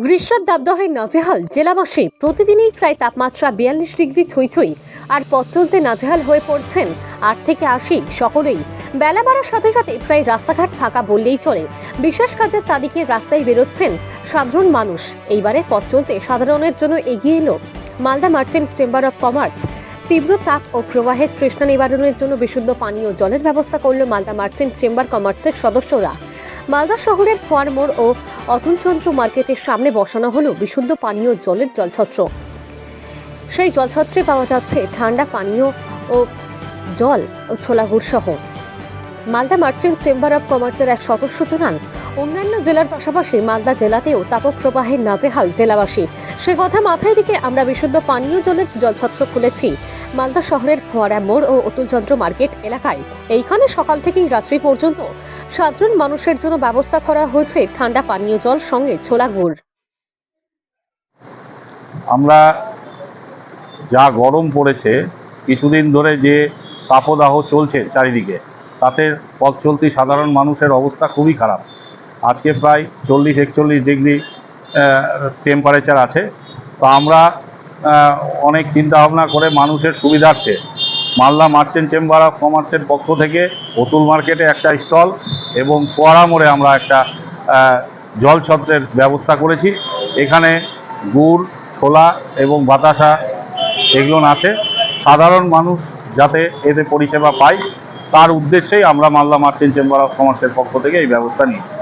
গ্রীষ্মের দাবদাহে নাজেহাল জেলাবাসী। প্রতিদিনই প্রায় তাপমাত্রা 42 ডিগ্রি ছুঁই আর পথ চলতে নাজেহাল হয়ে পড়ছেন 8 থেকে 80 সকলেই। বেলা বাড়ার সাথে সাথে প্রায় রাস্তাঘাট ফাঁকা বললেই চলে। বিশেষ কাজের তারিখে রাস্তায় বেরোচ্ছেন সাধারণ মানুষ। এইবারে পথ চলতে সাধারণের জন্য এগিয়ে এলো Malda merchant chamber of commerce. তীব্র তাপ ও প্রবাহের তৃষ্ণা নিবারণের জন্য বিশুদ্ধ পানীয় জলের ব্যবস্থা করল মালদা মার্চেন্ট চেম্বার কমার্সের সদস্যরা। মালদা শহরের ফোয়ার মোড় ও অতুলচন্দ্র মার্কেটের সামনে বসানো হলো বিশুদ্ধ পানীয় জলের জলছত্র। সেই জলছত্রে পাওয়া যাচ্ছে ঠান্ডা পানীয় ও জল ও ছোলা গুড় সহ। মালদা মার্চেন্ট চেম্বার অফ কমার্সের এক সদস্য জানান, অন্যান্য জেলার পাশাপাশি মালদা জেলাতেও তাপপ্রবাহের নাজেহাল জেলাবাসী। সে কথা মাথায় রেখে আমরা বিশুদ্ধ পানীয় জলের জলছত্র খুলেছি মালদা শহরের ফোয়ারা মোড় ও অতুলচন্দ্র মার্কেট এলাকায়। এইখানে সকাল থেকেই রাত্রি পর্যন্ত সাধারণ মানুষের জন্য ব্যবস্থা করা হয়েছে ঠান্ডা পানীয় জল সঙ্গে ছোলা গুড়। আমরা যা গরম পড়েছে, কিছুদিন ধরে যে তাপদাহ চলছে চারিদিকে, তাতে পথ চলতি সাধারণ মানুষের অবস্থা খুবই খারাপ। আজকে প্রায় 40-41 ডিগ্রি টেম্পারেচার আছে। তো আমরা অনেক চিন্তা ভাবনা করে মানুষের সুবিধার্থে মালদা মার্চেন্ট চেম্বার অফ কমার্সের পক্ষ থেকে অতুল মার্কেটে একটা স্টল এবং ফোয়ারা মোড়ে আমরা একটা জলছত্রের ব্যবস্থা করেছি। এখানে গুড়, ছোলা এবং বাতাসা এগুলো আছে। সাধারণ মানুষ যাতে এতে পরিষেবা পায় তার উদ্দেশ্যেই আমরা মালদা মার্চেন্ট চেম্বার অফ কমার্সের পক্ষ থেকে এই ব্যবস্থা নিয়েছি।